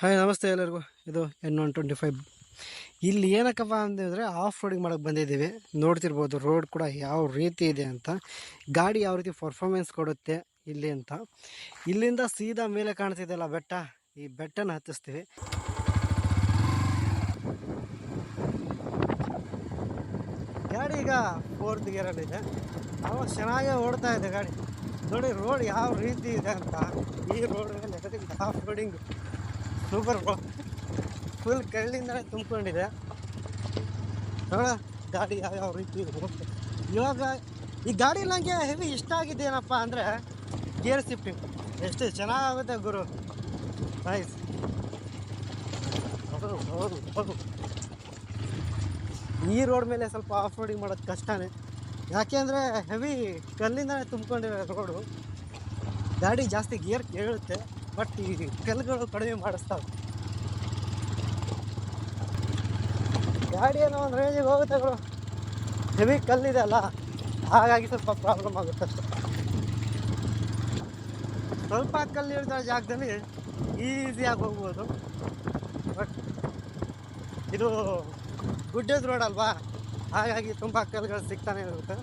Hi ನಮಸ್ತೆ ಎಲ್ಲರಿಗೂ. ಇದು N125. ಇಲ್ಲಿ ಏನಕ್ಕಪ್ಪ ಅಂತಂದರೆ ಆಫ್ ರೋಡಿಂಗ್ ಮಾಡೋಕ್ಕೆ ಬಂದಿದ್ದೀವಿ. ನೋಡ್ತಿರ್ಬೋದು ರೋಡ್ ಕೂಡ ಯಾವ ರೀತಿ ಇದೆ ಅಂತ, ಗಾಡಿ ಯಾವ ರೀತಿ ಪರ್ಫಾರ್ಮೆನ್ಸ್ ಕೊಡುತ್ತೆ ಇಲ್ಲಿ ಅಂತ. ಇಲ್ಲಿಂದ ಸೀದಾ ಮೇಲೆ ಕಾಣ್ತಿದೆಯಲ್ಲ ಬೆಟ್ಟ, ಈ ಬೆಟ್ಟನ ಹತ್ತಿಸ್ತೀವಿ. ಗಾಡಿ ಈಗ 4th ಗೇರಲ್ಲಿದೆ. ಅವಾಗ ಚೆನ್ನಾಗೇ ಓಡ್ತಾ ಇದೆ ಗಾಡಿ. ನೋಡಿ ರೋಡ್ ಯಾವ ರೀತಿ ಇದೆ ಅಂತ. ಈ ರೋಡ್ ಮೇಲೆ off roading super bro, full ಕಳ್ಳಿಂದಲೇ ತುಂಬಿಕೊಂಡಿದೆ. ನೋಡ ಗಾಡಿ ಯಾವ ರೀತಿ ಹೋಗ್ತದೆ. ಇವಾಗ ಈ ಗಾಡಿ ನನಗೆ ಹೆವಿ ಇಷ್ಟ ಆಗಿದ್ದು ಏನಪ್ಪ ಅಂದರೆ ಗೇರ್ ಶಿಫ್ಟಿಂಗ್ ಎಷ್ಟು ಚೆನ್ನಾಗುತ್ತೆ ಗುರು. ನೈಸ್. ಹೌದು ಈ ರೋಡ್ ಮೇಲೆ ಸ್ವಲ್ಪ ಆಫ್ ರೋಡಿಂಗ್ ಮಾಡೋದು ಕಷ್ಟನೇ, ಯಾಕೆಂದರೆ ಹೆವಿ ಕಲ್ಲಿಂದಲೇ ತುಂಬಿಕೊಂಡಿರೋ ರೋಡು. ಗಾಡಿ ಜಾಸ್ತಿ ಗೇರ್ ಕೇಳುತ್ತೆ, ಬಟ್ ಈ ಕಲ್ಲುಗಳು ಕಡಿಮೆ ಮಾಡಿಸ್ತಾವೆ. ಗಾಡಿ ಏನೋ ಒಂದು ರೇಂಜಿಗೆ ಹೋಗುತ್ತೆ ಗುರು, ಹೆವಿ ಕಲ್ಲಿದೆ ಅಲ್ಲ, ಹಾಗಾಗಿ ಸ್ವಲ್ಪ ಪ್ರಾಬ್ಲಮ್ ಆಗುತ್ತೆ ಅಷ್ಟೆ. ಸ್ವಲ್ಪ ಕಲ್ಲು ಇರೋ ಜಾಗದಲ್ಲಿ ಈಸಿಯಾಗಿ ಹೋಗ್ಬೋದು, ಬಟ್ ಇದು ಗುಡ್ಡದ ರೋಡ್ ಅಲ್ವಾ, ಹಾಗಾಗಿ ತುಂಬ ಕಲ್ಲುಗಳು ಸಿಗ್ತಾನೆ ಇರುತ್ತೆ.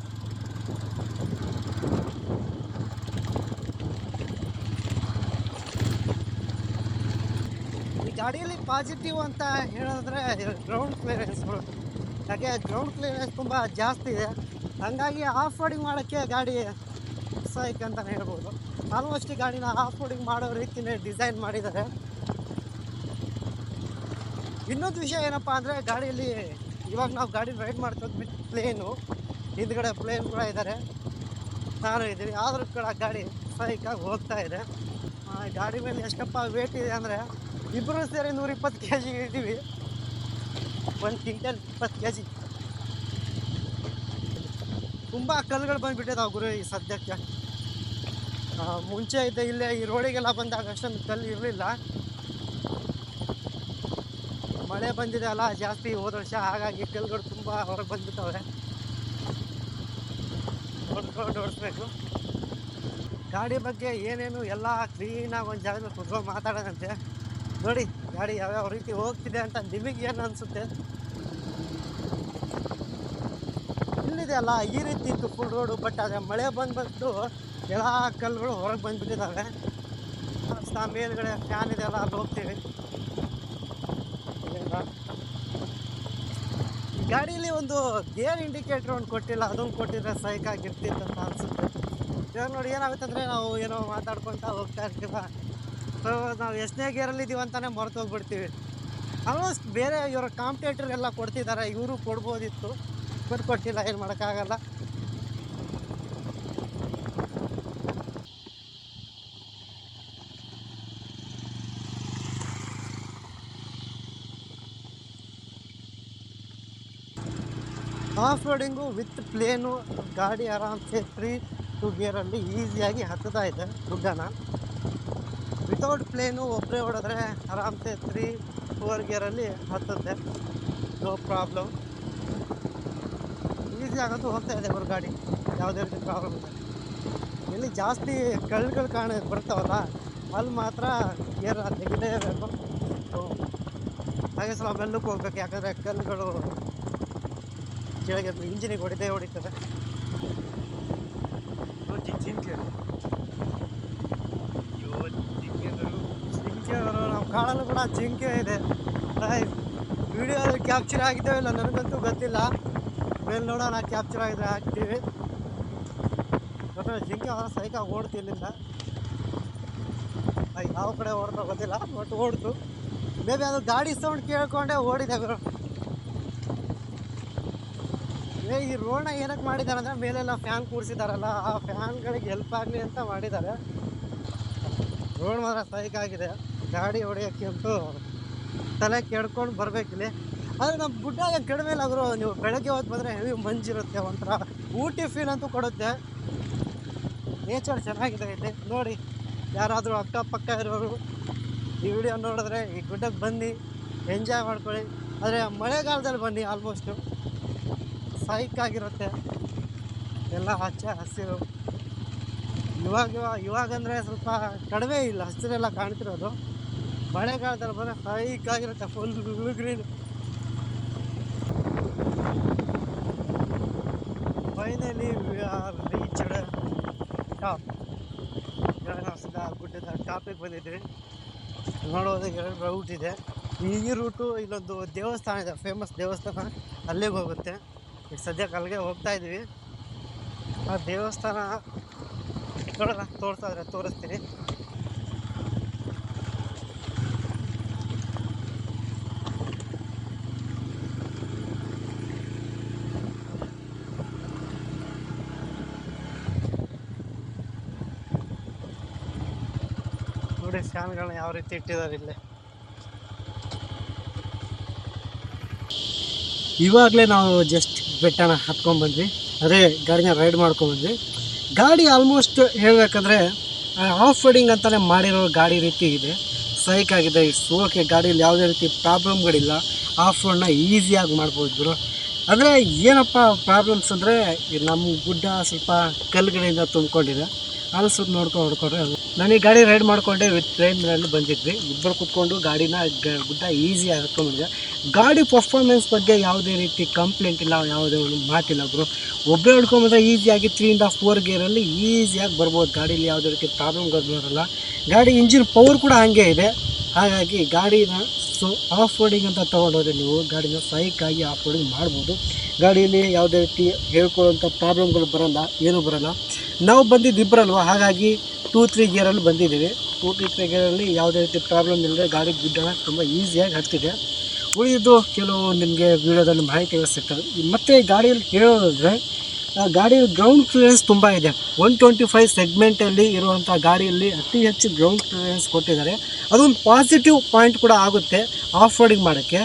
ಈ ಗಾಡಿಯಲ್ಲಿ ಪಾಸಿಟಿವ್ ಅಂತ ಹೇಳಿದ್ರೆ ಗ್ರೌಂಡ್ ಕ್ಲಿಯರೆನ್ಸ್ಗಳು, ಯಾಕೆ ಗ್ರೌಂಡ್ ಕ್ಲಿಯರೆನ್ಸ್ ತುಂಬ ಜಾಸ್ತಿ ಇದೆ. ಹಾಗಾಗಿ ಆಫ್ ರೋಡಿಂಗ್ ಮಾಡೋಕ್ಕೆ ಗಾಡಿ ಸೈಕ್ ಅಂತಲೇ ಹೇಳ್ಬೋದು. ಆಲ್ಮೋಸ್ಟ್ ಈ ಗಾಡಿನ ಆಫ್ ರೋಡಿಂಗ್ ಮಾಡೋ ರೀತಿಯೇ ಡಿಸೈನ್ ಮಾಡಿದ್ದಾರೆ. ಇನ್ನೊಂದು ವಿಷಯ ಏನಪ್ಪ ಅಂದರೆ, ಗಾಡಿಯಲ್ಲಿ ಇವಾಗ ನಾವು ಗಾಡಿ ರೈಡ್ ಮಾಡ್ತೀವಿ ಪ್ಲೇನು, ಹಿಂದ್ಗಡೆ ಪ್ಲೇನ್ ಕೂಡ ಇದ್ದಾರೆ, ನಾನು ಇದ್ದೀನಿ, ಆದರೂ ಕೂಡ ಗಾಡಿ ಸೈಕಾಗಿ ಹೋಗ್ತಾ ಇದೆ. ಗಾಡಿ ಮೇಲೆ ಎಷ್ಟಪ್ಪ ವೇಟ್ ಇದೆ ಅಂದರೆ, ಇಬ್ಬರು ಸೇರಿ 120 kg ಇದ್ದೀವಿ. 1 ಕ್ವಿಂಟಲ್ 20 kg. ತುಂಬ ಕಲ್ಲುಗಳು ಬಂದುಬಿಟ್ಟಿದ್ದಾವೆ ಗುರು ಈ ಸದ್ಯಕ್ಕೆ. ಮುಂಚೆ ಇದ್ದ ಇಲ್ಲೇ ಈ ರೋಡಿಗೆಲ್ಲ ಬಂದಾಗ ಅಷ್ಟೊಂದು ಕಲ್ಲು ಇರಲಿಲ್ಲ. ಮಳೆ ಬಂದಿದೆ ಅಲ್ಲ ಜಾಸ್ತಿ ಹೋದ ವರ್ಷ, ಹಾಗಾಗಿ ಕಲ್ಲುಗಳು ತುಂಬ ಹೊರಗೆ ಬಂದ್ಬಿಟ್ಟವೆ. ನೋಡ್ಕೊಂಡು ಓಡಿಸ್ಬೇಕು. ಗಾಡಿ ಬಗ್ಗೆ ಏನೇನು ಎಲ್ಲ ಕ್ಲೀನಾಗಿ ಒಂದು ಜಾಗದಲ್ಲಿ ಕುತ್ಕೊಂಡು ಮಾತಾಡೋದಂತೆ. ನೋಡಿ ಗಾಡಿ ಯಾವ್ಯಾವ ರೀತಿ ಹೋಗ್ತಿದೆ ಅಂತ ನಿಮಗೆ ಏನು ಅನಿಸುತ್ತೆ. ಇಲ್ಲಿದೆ ಅಲ್ಲ ಈ ರೀತಿ ಇತ್ತು ಫುಲ್ ರೋಡು, ಬಟ್ ಅದೇ ಮಳೆ ಬಂದು ಎಲ್ಲ ಕಲ್ಲುಗಳು ಹೊರಗೆ ಬಂದುಬಿಟ್ಟಿದ್ದಾವೆ. ಮೇಲ್ಗಡೆ ಫ್ಯಾನ್ ಇದೆ ಅಲ್ಲ, ಅಲ್ಲಿ ಹೋಗ್ತೀವಿ. ಗಾಡೀಲಿ ಒಂದು ಗೇರ್ ಇಂಡಿಕೇಟ್ರ್ ಒಂದು ಕೊಟ್ಟಿಲ್ಲ, ಅದೊಂದು ಕೊಟ್ಟಿದ್ರೆ ಸೈಕ್ ಆಗಿರ್ತಿತ್ತು ಅಂತ ಅನಿಸುತ್ತೆ. ಇವಾಗ ನೋಡಿ ಏನಾಗುತ್ತೆ ಅಂದರೆ, ನಾವು ಏನೋ ಮಾತಾಡ್ಕೊತಾ ಹೋಗ್ತಾ ಇರ್ತೀವ, ಸೊ ನಾವು ಎಷ್ಟನೇ ಗೇರಲ್ಲಿ ಇದ್ದೀವಿ ಅಂತಲೇ ಮರೆತು ಹೋಗ್ಬಿಡ್ತೀವಿ. ಆಲ್ಮೋಸ್ಟ್ ಬೇರೆ ಇವರ ಕಾಂಪಿಟೇಟರ್ಗೆಲ್ಲ ಕೊಡ್ತಿದ್ದಾರೆ, ಇವರು ಕೊಡ್ಬೋದಿತ್ತು, ಬಟ್ ಕೊಟ್ಟಿಲ್ಲ, ಏನು ಮಾಡೋಕ್ಕಾಗಲ್ಲ. ಆಫ್ ರೋಡಿಂಗು ವಿತ್ ಪ್ಲೇನು ಗಾಡಿ ಆರಾಮ್ಸೆ 3-2 ಗೇರಲ್ಲಿ ಈಸಿಯಾಗಿ ಹತ್ತುತ್ತಾ ಇದೆ ಗುಡ್ಡನ. ವಿತೌಟ್ ಪ್ಲೇನು ಒಬ್ಬರೇ ಹೊಡೆದ್ರೆ ಆರಾಮ್ಸೆ 3-4 ಗೇರಲ್ಲಿ ಹತ್ತುತ್ತೆ, ನೋ ಪ್ರಾಬ್ಲಮ್. ಈಸಿಯಾಗಂತೂ ಹೋಗ್ತಾ ಇದೆ ಅವ್ರ ಗಾಡಿ, ಯಾವುದೇ ರೀತಿ ಪ್ರಾಬ್ಲಮ್ ಇಲ್ಲ. ಎಲ್ಲಿ ಜಾಸ್ತಿ ಕಲ್ಲುಗಳು ಬರ್ತಾವಲ್ಲ ಅಲ್ಲಿ ಮಾತ್ರ ಗೇರ್ ತೆಗಿಲೇಬೇಕು. ಹಾಗೆ ಸ್ವಲ್ಪ ಮೆಲ್ಲಕ್ಕೆ ಹೋಗ್ಬೇಕು, ಯಾಕಂದರೆ ಕಲ್ಲುಗಳು ಕೆಳಗೆ ಇಂಜಿನಿಗೆ ಹೊಡಿತದೆ. ಜಿಂಕೆ ನಮ್ಮ ಕಾಡಲ್ಲೂ ಕೂಡ ಜಿಂಕೆ ಇದೆ. ವಿಡಿಯೋದಲ್ಲಿ ಕ್ಯಾಪ್ಚರ್ ಆಗಿದ್ದೇವೆ ಇಲ್ಲ ನನಗಂತೂ ಗೊತ್ತಿಲ್ಲ, ಮೇಲೆ ನೋಡೋಣ ಕ್ಯಾಪ್ಚರ್ ಆಗಿದ್ರೆ ಹಾಕ್ತೀವಿ. ಬಟ್ ಜಿಂಕೆ ಸೈಕಾಗಿ ಓಡ್ತಿರ್ಲಿಲ್ಲ, ಯಾವ ಕಡೆ ಓಡ್ತಾ ಗೊತ್ತಿಲ್ಲ, ಬಟ್ ಓಡ್ತು. ಮೇಬಿ ಅದು ಗಾಡಿ ಸೌಂಡ್ ಕೇಳ್ಕೊಂಡೆ ಓಡಿದೆ ಗುರು. ಈ ರೋಡ್ನ ಏನಕ್ಕೆ ಮಾಡಿದ್ದಾರೆ ಅಂದರೆ, ಮೇಲೆಲ್ಲ ಫ್ಯಾನ್ ಕೂರಿಸಿದಾರಲ್ಲ, ಆ ಫ್ಯಾನ್ಗಳಿಗೆ ಹೆಲ್ಪ್ ಆಗಲಿ ಅಂತ ಮಾಡಿದ್ದಾರೆ. ರೋಡ್ ಮಾತ್ರ ಸೈಕಾಗಿದೆ, ಗಾಡಿ ಹೊಡೆಯೋಕ್ಕೆ ಅಂತೂ ತಲೆ ಕೆಡ್ಕೊಂಡು ಬರಬೇಕಿಲ್ಲಿ. ಆದರೆ ನಮ್ಮ ಗುಡ್ಡ ಕಡಿಮೆ ಇಲ್ಲ ಗುರು, ನೀವು ಬೆಳಗ್ಗೆ ಹೊತ್ತು ಬಂದರೆ ಹೆವಿ ಮಂಜಿರುತ್ತೆ, ಒಂಥರ ಊಟಿ ಫೀಲ್ ಅಂತೂ ಕೊಡುತ್ತೆ. ನೇಚರ್ ಚೆನ್ನಾಗಿದೆ ಇಲ್ಲಿ. ನೋಡಿ ಯಾರಾದರೂ ಅಕ್ಕಪಕ್ಕ ಇರೋರು ಈ ವಿಡಿಯೋ ನೋಡಿದ್ರೆ ಈ ಗುಡ್ಡಕ್ಕೆ ಬನ್ನಿ, ಎಂಜಾಯ್ ಮಾಡ್ಕೊಳ್ಳಿ. ಆದರೆ ಮಳೆಗಾಲದಲ್ಲಿ ಬನ್ನಿ, ಆಲ್ಮೋಸ್ಟು ಸೈಕಾಗಿರುತ್ತೆ, ಎಲ್ಲ ಹಚ್ಚ ಹಸಿರು. ಇವಾಗಂದರೆ ಸ್ವಲ್ಪ ಕಡಿಮೆ ಇಲ್ಲ ಹಸಿರೆಲ್ಲ ಕಾಣ್ತಿರೋದು. ಮಳೆಗಾಲದಲ್ಲಿ ಬಂದರೆ ಹೈಕ್ ಆಗಿರುತ್ತೆ, full green. Finally we are reached top. ಗುಡ್ಡದ ಟಾಪಿಗೆ ಬಂದಿದ್ವಿ. ನೋಡೋದು 2 ರೂಟ್ ಇದೆ. ಈ ರೂಟು ಇಲ್ಲೊಂದು ದೇವಸ್ಥಾನ ಇದೆ, ಫೇಮಸ್ ದೇವಸ್ಥಾನ, ಅಲ್ಲಿಗೆ ಹೋಗುತ್ತೆ. ಈಗ ಸದ್ಯಕ್ಕೆ ಅಲ್ಲಿಗೆ ಹೋಗ್ತಾ ಇದ್ವಿ. ಆ ದೇವಸ್ಥಾನ ನೋಡೋಣ, ತೋರಿಸ್ತೀನಿ. ನೋಡಿ ಫ್ಯಾನ್ಗಳನ್ನ ಯಾವ ರೀತಿ ಇಟ್ಟಿದ್ದಾರೆ ಇಲ್ಲೇ. ಇವಾಗಲೇ ನಾವು ಜಸ್ಟ್ ಬೆಟ್ಟನ ಹತ್ಕೊಂಡ್ಬಂದ್ವಿ, ಅದೇ ಗಾಡಿನ ರೈಡ್ ಮಾಡ್ಕೊಂಡ್ಬಂದ್ವಿ. ಗಾಡಿ ಆಲ್ಮೋಸ್ಟ್ ಹೇಳಬೇಕಂದ್ರೆ ಆಫ್ ರೋಡಿಂಗ್ ಅಂತಲೇ ಮಾಡಿರೋ ಗಾಡಿ ರೀತಿ ಇದೆ, ಸೈಕ್ ಆಗಿದೆ. ಇಟ್ಸ್ ಓಕೆ, ಗಾಡಿಯಲ್ಲಿ ಯಾವುದೇ ರೀತಿ ಪ್ರಾಬ್ಲಮ್ಗಳಿಲ್ಲ. ಆಫ್ ರೋಡ್ನ ಈಸಿಯಾಗಿ ಮಾಡ್ಬೋದು ಬ್ರೋ. ಅಂದರೆ ಏನಪ್ಪ ಪ್ರಾಬ್ಲಮ್ಸ್ ಅಂದರೆ ನಮ್ಮ ಗುಡ್ಡ ಸ್ವಲ್ಪ ಕಲ್ಲುಗಳಿಂದ ತುಂಬಿಕೊಂಡಿದೆ, ಅಲ್ಲಿ ಸ್ವಲ್ಪ ಹೊಡ್ಕೊಂಡ್ರೆ. ನನಗೆ ಗಾಡಿ ರೈಡ್ ಮಾಡಿಕೊಂಡೆ ವಿತ್ ಟ್ರೈನಲ್ಲಿ ಬಂದಿದ್ವಿ, ಇಬ್ಬರು ಕೂತ್ಕೊಂಡು ಗಾಡಿನ ಗುಡ್ಡ ಈಸಿಯಾಗಿ ಹತ್ಕೊಂಡ್ಬಂದಿದೆ. ಗಾಡಿ ಪರ್ಫಾರ್ಮೆನ್ಸ್ ಬಗ್ಗೆ ಯಾವುದೇ ರೀತಿ ಕಂಪ್ಲೇಂಟ್ ಇಲ್ಲ, ಯಾವುದೇ ಒಂದು ಮಾತಿಲ್ಲ ಬ್ರೋ. ಒಬ್ಬರೇ ಹೊಡ್ಕೊಂಬಂದ್ರೆ ಈಸಿಯಾಗಿ 3-4 ಗೇರಲ್ಲಿ ಈಸಿಯಾಗಿ ಬರ್ಬೋದು. ಗಾಡೀಲಿ ಯಾವುದೇ ರೀತಿ ಪ್ರಾಬ್ಲಮ್ಗಳು ಬರೋಲ್ಲ. ಗಾಡಿ ಇಂಜಿನ್ ಪವರ್ ಕೂಡ ಹಾಗೆ ಇದೆ. ಹಾಗಾಗಿ ಗಾಡಿನ ಆಫ್ ರೋಡಿಂಗ್ ಅಂತ ತೊಗೊಂಡೋದ್ರೆ ನೀವು ಗಾಡಿನ ಸೈಕಾಗಿ ಆಫ್ ರೋಡಿಂಗ್ ಮಾಡ್ಬೋದು. ಗಾಡಿಯಲ್ಲಿ ಯಾವುದೇ ರೀತಿ ಹೇಳ್ಕೊಳ್ಳೋಂಥ ಪ್ರಾಬ್ಲಮ್ಗಳು ಬರೋಲ್ಲ, ಏನೂ ಬರೋಲ್ಲ. ನಾವು ಬಂದಿದ್ದು ಇಬ್ಬರಲ್ವ, ಹಾಗಾಗಿ 2-3 ಗೇರಲ್ಲಿ ಬಂದಿದ್ದೀವಿ. 2-3 ಗೇರಲ್ಲಿ ಯಾವುದೇ ರೀತಿ ಪ್ರಾಬ್ಲಮ್ ಇಲ್ಲದೆ ಗಾಡಿ ಗುಡ್ಡನ ತುಂಬ ಈಸಿಯಾಗಿ ಹತ್ತಿದೆ. ಉಳಿದಿದ್ದು ಕೆಲವು ನಿಮಗೆ ವೀಡಿಯೋದಲ್ಲಿ ಮಾಹಿತಿಗಳು ಸಿಗ್ತವೆ. ಮತ್ತು ಗಾಡಿಯಲ್ಲಿ ಹೇಳೋದಾದರೆ ಗಾಡಿಯ ಗ್ರೌಂಡ್ ಕ್ಲಿಯರೆನ್ಸ್ ತುಂಬ ಇದೆ. 125 ಸೆಗ್ಮೆಂಟಲ್ಲಿ ಇರುವಂಥ ಗಾಡಿಯಲ್ಲಿ ಅತಿ ಹೆಚ್ಚು ಗ್ರೌಂಡ್ ಕ್ಲಿಯರೆನ್ಸ್ ಕೊಟ್ಟಿದ್ದಾರೆ. ಅದೊಂದು ಪಾಸಿಟಿವ್ ಪಾಯಿಂಟ್ ಕೂಡ ಆಗುತ್ತೆ ಆಫ್ ರೋಡಿಂಗ್ ಮಾಡೋಕ್ಕೆ.